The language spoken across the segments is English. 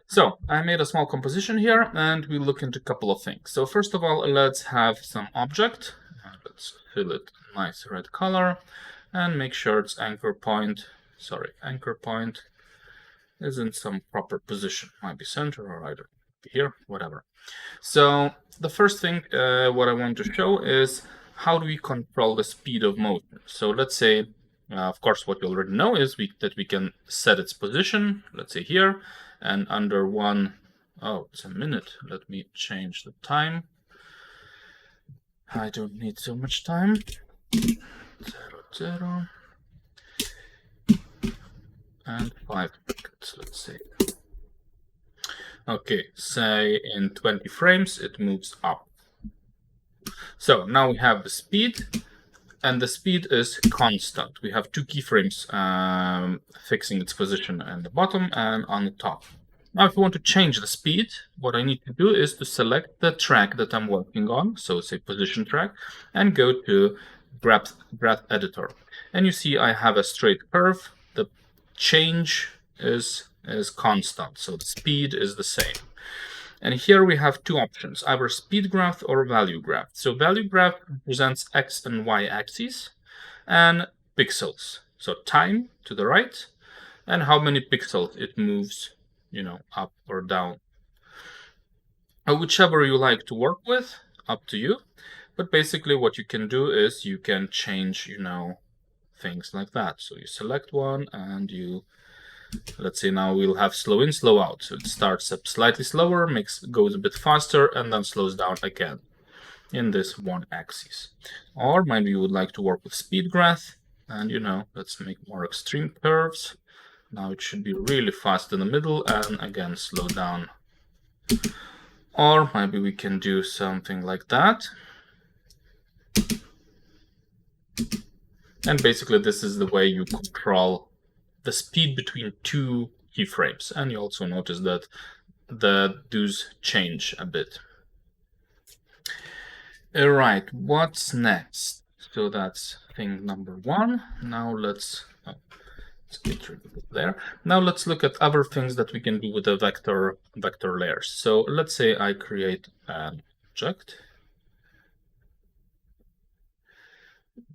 So I made a small composition here, and we look into a couple of things. So first of all, let's have some object. Let's fill it nice red color and make sure its anchor point is in some proper position. Might be center or either here, whatever. So the first thing what I want to show is how do we control the speed of motion. So let's say, of course, what you already know is that we can set its position, let's say here, and under it's a minute. Let me change the time. I don't need so much time. 0, and 5 seconds, let's say. Okay, say in 20 frames it moves up. So now we have the speed, and the speed is constant. We have two keyframes fixing its position at the bottom and on the top. Now, if you want to change the speed, what I need to do is to select the track that I'm working on, so say position track, and go to graph editor. And you see I have a straight curve. The change is constant, so the speed is the same. And here we have two options, either speed graph or value graph. So value graph represents x and y axes and pixels. So time to the right and how many pixels it moves, up or down. Whichever you like to work with, up to you. But basically what you can do is you can change, things like that. So you select one and let's say now we'll have slow in, slow out. So it starts up slightly slower, goes a bit faster, and then slows down again in this one axis. Or maybe you would like to work with speed graph, and let's make more extreme curves. Now it should be really fast in the middle, and again slow down. Or maybe we can do something like that. And basically this is the way you control the speed between two keyframes. And you also notice that those change a bit. All right, what's next? So that's thing number one. Now let's get rid of it there. Now let's look at other things that we can do with the vector layers. So let's say I create an object.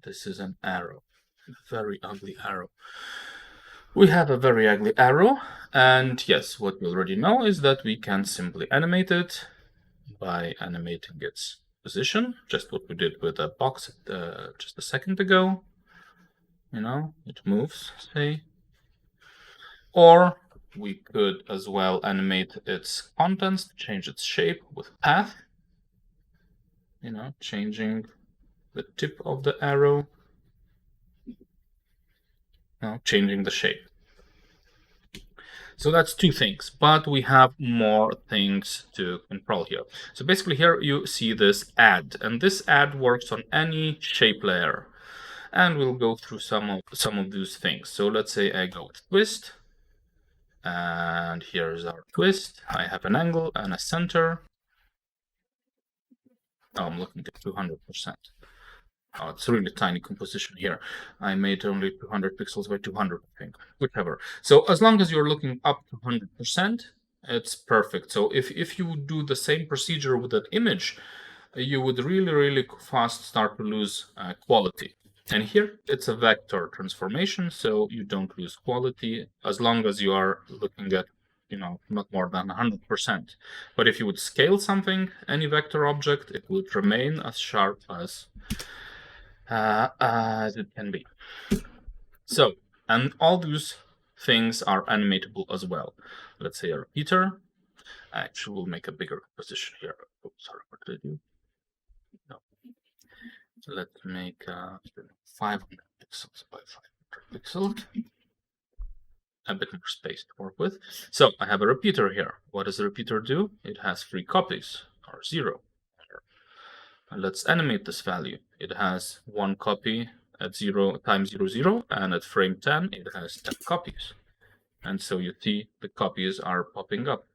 This is an arrow, a very ugly arrow. We have a very ugly arrow, and yes, what we already know is that we can simply animate it by animating its position, just what we did with a box just a second ago. It moves, say. Or we could as well animate its contents, change its shape with path, changing the tip of the arrow, changing the shape. So that's two things, but we have more things to control here. So basically here you see this add, and this add works on any shape layer. And we'll go through some of those things. So let's say I go with twist, and here's our twist. I have an angle and a center. Oh, I'm looking at 200%. Oh, it's a really tiny composition here. I made only 200 pixels by 200, I think, whichever. So as long as you're looking up to 100%, it's perfect. So if you would do the same procedure with an image, you would really, really fast start to lose quality. And here it's a vector transformation, so you don't lose quality as long as you are looking at, not more than 100%. But if you would scale something, any vector object, it would remain as sharp as it can be. So, and all those things are animatable as well. Let's say a repeater. Actually, we'll make a bigger position here. Oh, sorry, what did I do? No. So let's make 500 pixels by 500 pixels. A bit more space to work with. So I have a repeater here. What does the repeater do? It has 3 copies, or 0. Let's animate this value. It has 1 copy at 0 times 0, 0, and at frame 10, it has 10 copies. And so you see the copies are popping up.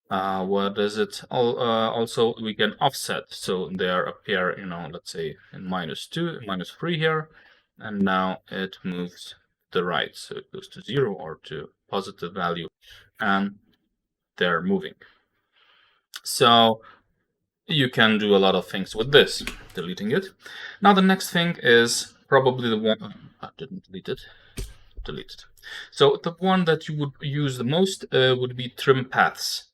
What does it? Also, we can offset. So they appear, let's say in -2, -3 here, and now it moves to the right. So it goes to 0 or to positive value. And they're moving. So you can do a lot of things with this, deleting it. Now the next thing is probably the one, I didn't delete it, deleted. So the one that you would use the most would be trim paths.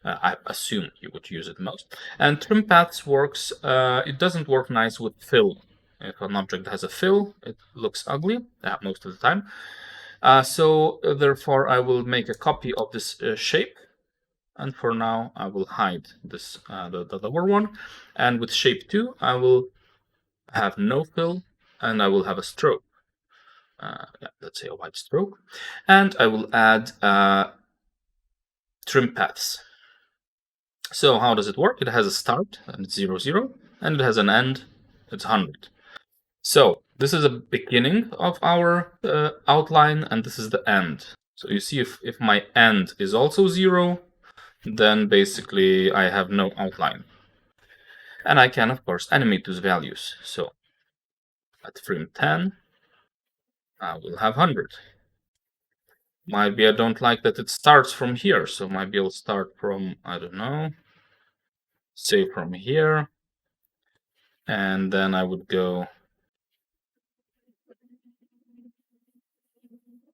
I assume you would use it most. And trim paths works, it doesn't work nice with fill. If an object has a fill, it looks ugly most of the time. So therefore I will make a copy of this shape. And for now, I will hide this the lower one. And with shape 2, I will have no fill, and I will have a stroke. Yeah, let's say a white stroke. And I will add trim paths. So how does it work? It has a start, and it's 0, 0, and it has an end, it's 100. So this is a beginning of our outline, and this is the end. So you see if my end is also 0, then basically I have no outline. And I can, of course, animate those values. So at frame 10, I will have 100. Maybe I don't like that it starts from here, so maybe I'll start from, I don't know, say from here, and then I would go,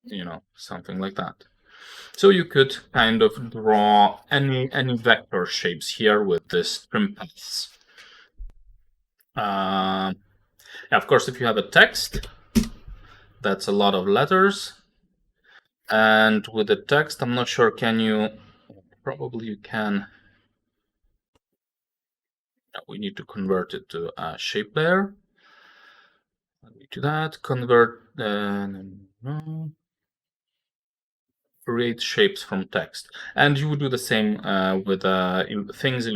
you know, something like that. So you could kind of draw any vector shapes here with this trim paths. Yeah, of course, if you have a text, that's a lot of letters. And with the text, I'm not sure, can you, probably you can. We need to convert it to a shape layer. Let me do that. Convert, create shapes from text. And you would do the same with things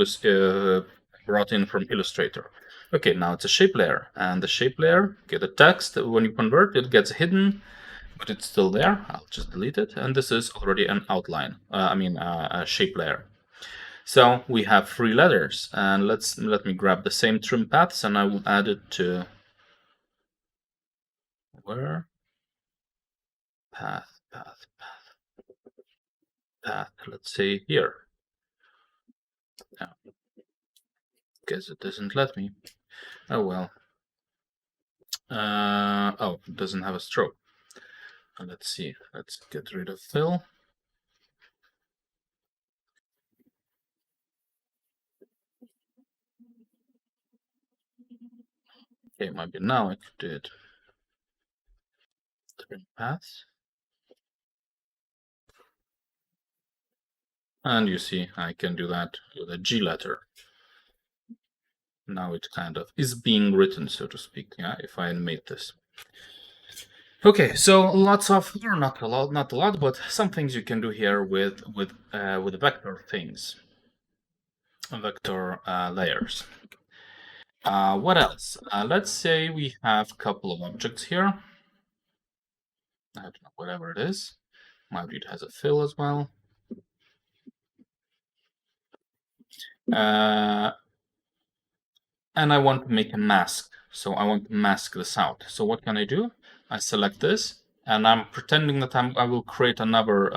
brought in from Illustrator. Okay, now it's a shape layer. And the shape layer, okay, the text, when you convert, it gets hidden, but it's still there. I'll just delete it. And this is already an outline, a shape layer. So we have 3 letters, and let me grab the same trim paths, and I will add it to where? Path. Let's say here. Now, guess it doesn't let me. Oh well. Oh, it doesn't have a stroke. Let's see. Let's get rid of fill. Okay, maybe now I could do it. Trim paths. And you see, I can do that with a G letter. Now it kind of is being written, so to speak, yeah, if I animate this. Okay, so lots of, or not a lot, but some things you can do here with vector things, vector layers. What else? Let's say we have a couple of objects here. I don't know, whatever it is. Maybe it has a fill as well. And I want to make a mask. So I want to mask this out. So what can I do? I select this, and I'm pretending that I will create another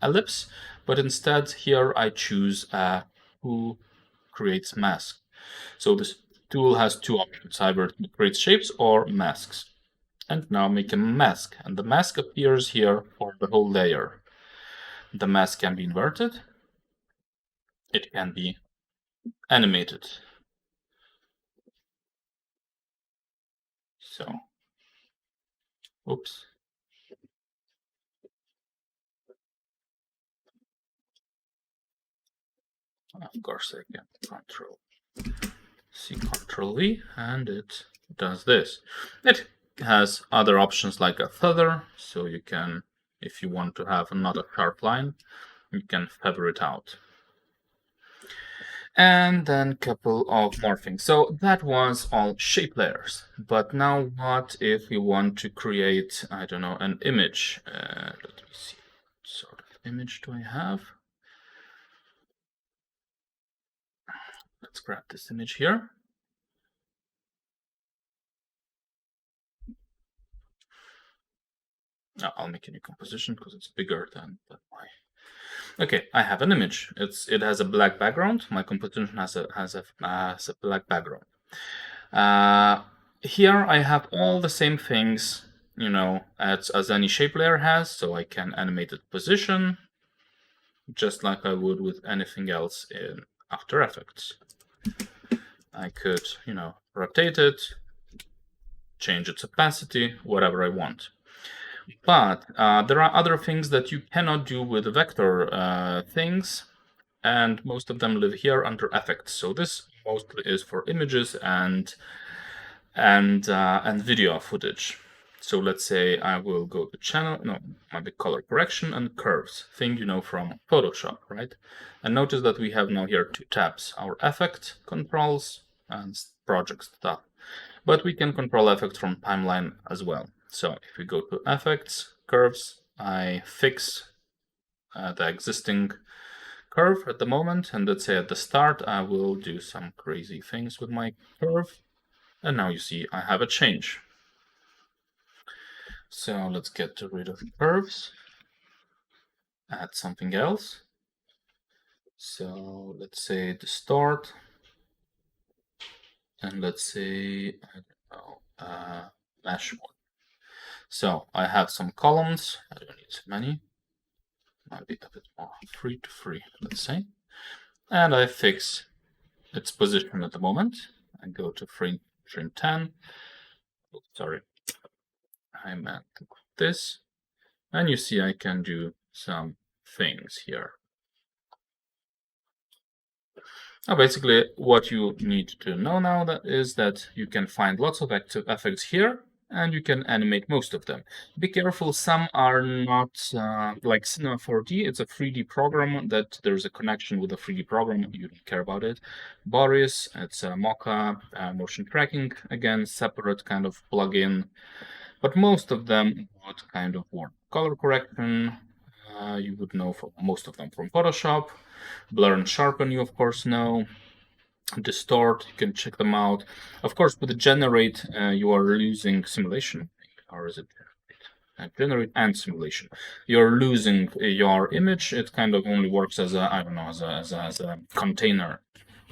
ellipse, but instead here I choose who creates mask. So this tool has 2 options, either it creates shapes or masks. And now make a mask, and the mask appears here for the whole layer. The mask can be inverted, it can be animated. So, oops. Of course I can Control C, Control V, and it does this. It has other options like a feather, so you can, if you want to have not a sharp line, you can feather it out. And then a couple of more things. So that was all shape layers. But now what if we want to create, I don't know, an image? Let me see, what sort of image do I have? Let's grab this image here. I'll make a new composition because it's bigger than my. Okay, I have an image. It has a black background. My composition has a black background. Here I have all the same things, as any shape layer has. So I can animate its position, just like I would with anything else in After Effects. I could, rotate it, change its opacity, whatever I want. But there are other things that you cannot do with vector things, and most of them live here under effects. So this mostly is for images and video footage. So let's say I will go to channel, no, maybe color correction and curves, thing from Photoshop, right? And notice that we have now here two tabs, our effect controls and project stuff. But we can control effects from timeline as well. So if we go to effects, curves, I fix the existing curve at the moment. And let's say at the start, I will do some crazy things with my curve. And now you see I have a change. So let's get rid of curves, add something else. So let's say the start, and let's say, I don't know, mesh one. So I have some columns, I don't need so many, might be a bit more 3 to 3, let's say. And I fix its position at the moment. I go to frame 10. Oh, sorry, I meant this. And you see I can do some things here. Now, basically, what you need to know now is that you can find lots of effects here, and you can animate most of them. Be careful, some are not like Cinema 4D. It's a 3D program that there's a connection with a 3D program. You don't care about it. Boris, it's a Mocha, motion tracking, again, separate kind of plugin. But most of them would kind of work. Color correction, you would know from most of them from Photoshop. Blur and sharpen, you of course know. Distort, you can check them out. Of course, with the generate, you are losing simulation, or is it generate and simulation? You're losing your image. It kind of only works as a, I don't know, as a container,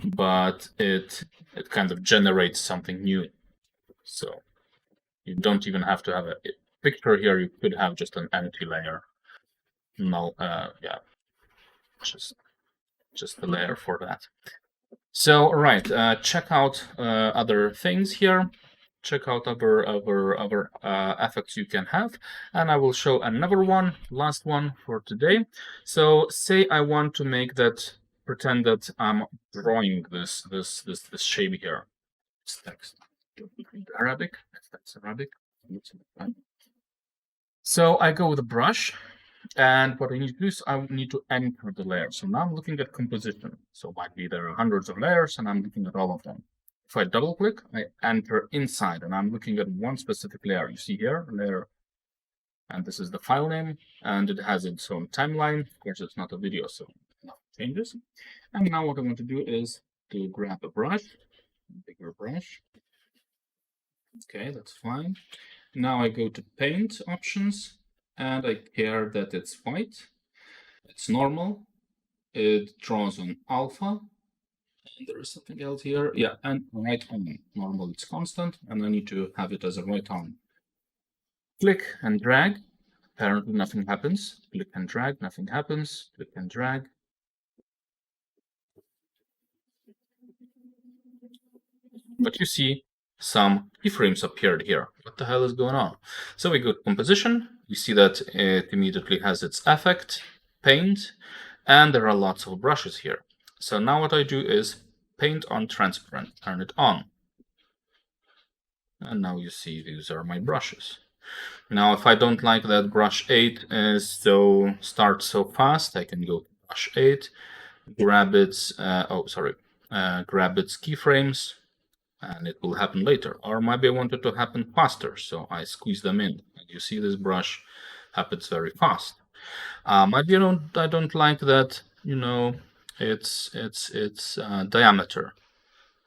but it kind of generates something new. So you don't even have to have a picture here. You could have just an empty layer. No, yeah, just a layer for that. So, all right, check out other things here. Check out other effects you can have, and I will show another one, last one for today. So, say I want to make that, pretend that I'm drawing this shape here. It's text. Arabic. That's Arabic. So I go with a brush, and what I need to do is I need to anchor the layer. So now I'm looking at composition. So might be there are hundreds of layers, and I'm looking at all of them. If I double click, I enter inside, and I'm looking at one specific layer. You see here, layer, and this is the file name, and it has its own timeline. Of course, it's not a video, so nothing changes. And now what I want to do is to grab a brush, bigger brush. Okay, that's fine. Now I go to paint options, and I care that it's white. It's normal. It draws on alpha. And there is something else here. Yeah, and right on. Normal, it's constant, and I need to have it as a right on. Click and drag. Apparently nothing happens. Click and drag, nothing happens. Click and drag. But you see some keyframes appeared here. What the hell is going on? So we go to composition. You see that it immediately has its effect, paint, and there are lots of brushes here. So now what I do is paint on transparent, turn it on. And now you see these are my brushes. Now if I don't like that brush 8 starts so fast, I can go to brush 8, grab its grab its keyframes, and it will happen later. Or maybe I want it to happen faster, so I squeeze them in. And you see this brush happens very fast. Maybe I don't like that, its diameter.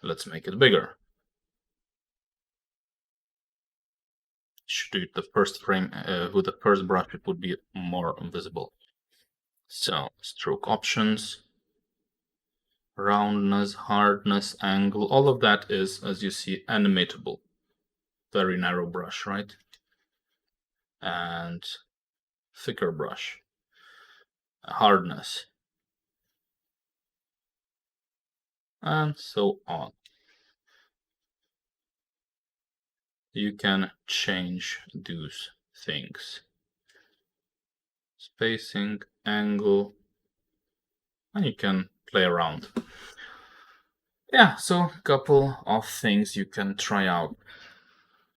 Let's make it bigger. Should do it the first frame with the first brush, it would be more visible. So stroke options, roundness, hardness, angle, all of that is, as you see, animatable. Very narrow brush, right? And thicker brush, hardness, and so on. You can change those things. Spacing, angle, and you can play around. Yeah, so a couple of things you can try out.